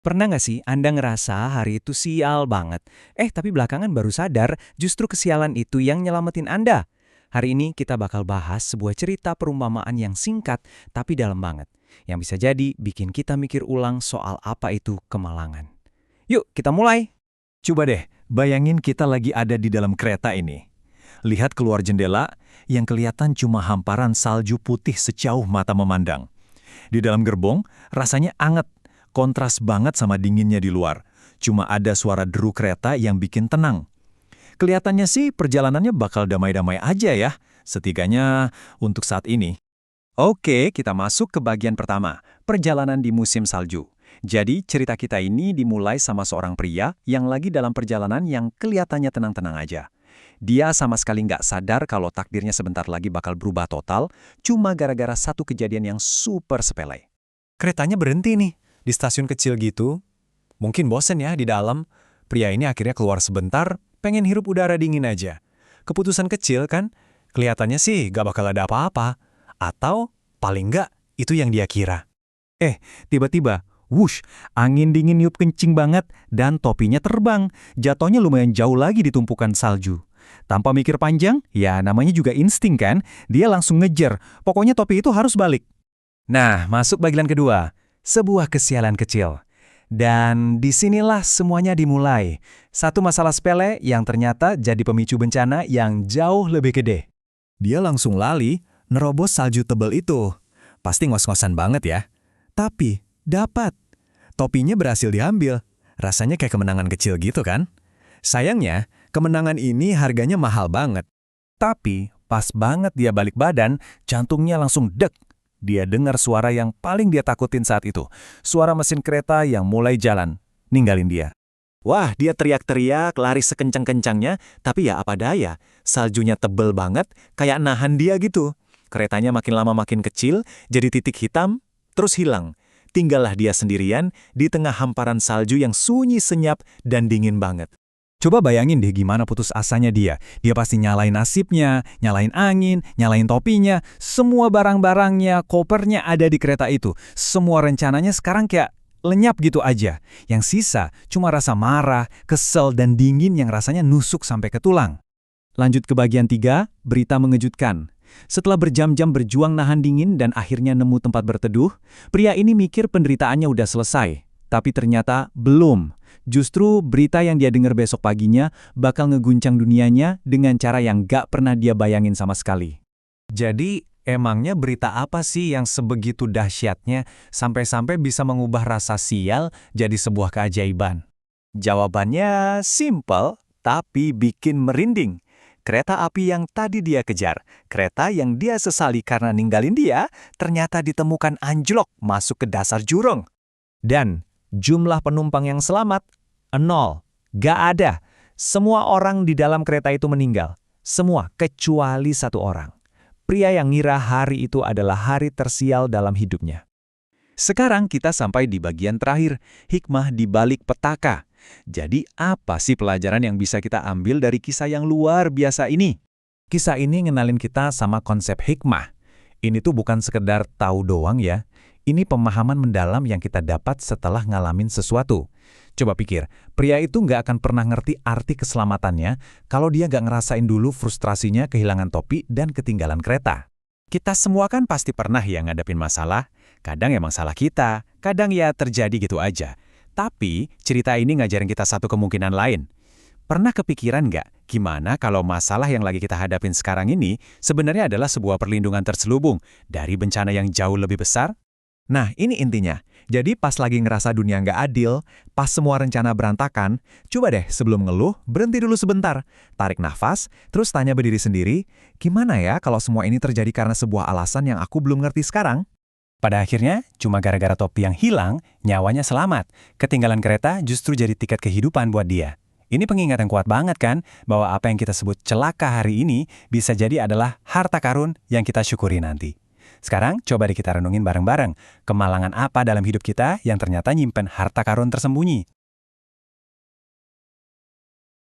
Pernah nggak sih Anda ngerasa hari itu sial banget? Tapi belakangan baru sadar justru kesialan itu yang nyelamatin Anda. Hari ini kita bakal bahas sebuah cerita perumpamaan yang singkat tapi dalam banget. Yang bisa jadi bikin kita mikir ulang soal apa itu kemalangan. Yuk kita mulai. Coba deh, bayangin kita lagi ada di dalam kereta ini. Lihat keluar jendela, yang kelihatan cuma hamparan salju putih sejauh mata memandang. Di dalam gerbong, rasanya anget, kontras banget sama dinginnya di luar. Cuma ada suara deru kereta yang bikin tenang. Kelihatannya sih perjalanannya bakal damai-damai aja ya, setidaknya untuk saat ini. Oke, kita masuk ke bagian pertama, perjalanan di musim salju. Jadi, cerita kita ini dimulai sama seorang pria yang lagi dalam perjalanan yang kelihatannya tenang-tenang aja. Dia sama sekali nggak sadar kalau takdirnya sebentar lagi bakal berubah total, cuma gara-gara satu kejadian yang super sepele. Keretanya berhenti nih, di stasiun kecil gitu. Mungkin bosen ya di dalam. Pria ini akhirnya keluar sebentar, pengen hirup udara dingin aja. Keputusan kecil kan? Kelihatannya sih nggak bakal ada apa-apa. Atau paling nggak, itu yang dia kira. Tiba-tiba, wush, angin dingin niup kencing banget dan topinya terbang. Jatuhnya lumayan jauh lagi di tumpukan salju. Tanpa mikir panjang, ya namanya juga insting kan, dia langsung ngejar. Pokoknya topi itu harus balik. Nah, masuk bagian kedua. Sebuah kesialan kecil. Dan disinilah semuanya dimulai. Satu masalah sepele yang ternyata jadi pemicu bencana yang jauh lebih gede. Dia langsung lali, nerobos salju tebal itu. Pasti ngos-ngosan banget ya. Tapi, dapat. Topinya berhasil diambil. Rasanya kayak kemenangan kecil gitu kan? Sayangnya, kemenangan ini harganya mahal banget. Tapi, pas banget dia balik badan, jantungnya langsung dek. Dia dengar suara yang paling dia takutin saat itu. Suara mesin kereta yang mulai jalan, ninggalin dia. Wah, dia teriak-teriak, lari sekencang-kencangnya, tapi ya apa daya, saljunya tebel banget, kayak nahan dia gitu. Keretanya makin lama makin kecil, jadi titik hitam, terus hilang. Tinggallah dia sendirian di tengah hamparan salju yang sunyi senyap dan dingin banget. Coba bayangin deh gimana putus asanya dia. Dia pasti nyalain nasibnya, nyalain angin, nyalain topinya, semua barang-barangnya, kopernya ada di kereta itu. Semua rencananya sekarang kayak lenyap gitu aja. Yang sisa cuma rasa marah, kesel, dan dingin yang rasanya nusuk sampai ke tulang. Lanjut ke bagian 3, berita mengejutkan. Setelah berjam-jam berjuang nahan dingin dan akhirnya nemu tempat berteduh, pria ini mikir penderitaannya udah selesai. Tapi ternyata belum. Justru berita yang dia dengar besok paginya bakal ngeguncang dunianya dengan cara yang gak pernah dia bayangin sama sekali. Jadi, emangnya berita apa sih yang sebegitu dahsyatnya sampai-sampai bisa mengubah rasa sial jadi sebuah keajaiban? Jawabannya simple, tapi bikin merinding. Kereta api yang tadi dia kejar, kereta yang dia sesali karena ninggalin dia, ternyata ditemukan anjlok masuk ke dasar jurang. Dan jumlah penumpang yang selamat, 0. Gak ada. Semua orang di dalam kereta itu meninggal. Semua, kecuali satu orang. Pria yang ngira hari itu adalah hari tersial dalam hidupnya. Sekarang kita sampai di bagian terakhir, hikmah di balik petaka. Jadi apa sih pelajaran yang bisa kita ambil dari kisah yang luar biasa ini? Kisah ini ngenalin kita sama konsep hikmah. Ini tuh bukan sekedar tahu doang ya. Ini pemahaman mendalam yang kita dapat setelah ngalamin sesuatu. Coba pikir, pria itu nggak akan pernah ngerti arti keselamatannya kalau dia nggak ngerasain dulu frustrasinya kehilangan topi dan ketinggalan kereta. Kita semua kan pasti pernah ya ngadepin masalah. Kadang emang salah kita, kadang ya terjadi gitu aja. Tapi, cerita ini ngajarin kita satu kemungkinan lain. Pernah kepikiran nggak, gimana kalau masalah yang lagi kita hadapin sekarang ini sebenarnya adalah sebuah perlindungan terselubung dari bencana yang jauh lebih besar? Nah, ini intinya. Jadi pas lagi ngerasa dunia nggak adil, pas semua rencana berantakan, coba deh sebelum ngeluh, berhenti dulu sebentar. Tarik nafas, terus tanya berdiri sendiri, gimana ya kalau semua ini terjadi karena sebuah alasan yang aku belum ngerti sekarang? Pada akhirnya, cuma gara-gara topi yang hilang, nyawanya selamat. Ketinggalan kereta justru jadi tiket kehidupan buat dia. Ini pengingat yang kuat banget kan, bahwa apa yang kita sebut celaka hari ini bisa jadi adalah harta karun yang kita syukuri nanti. Sekarang, coba deh kita renungin bareng-bareng. Kemalangan apa dalam hidup kita yang ternyata nyimpen harta karun tersembunyi?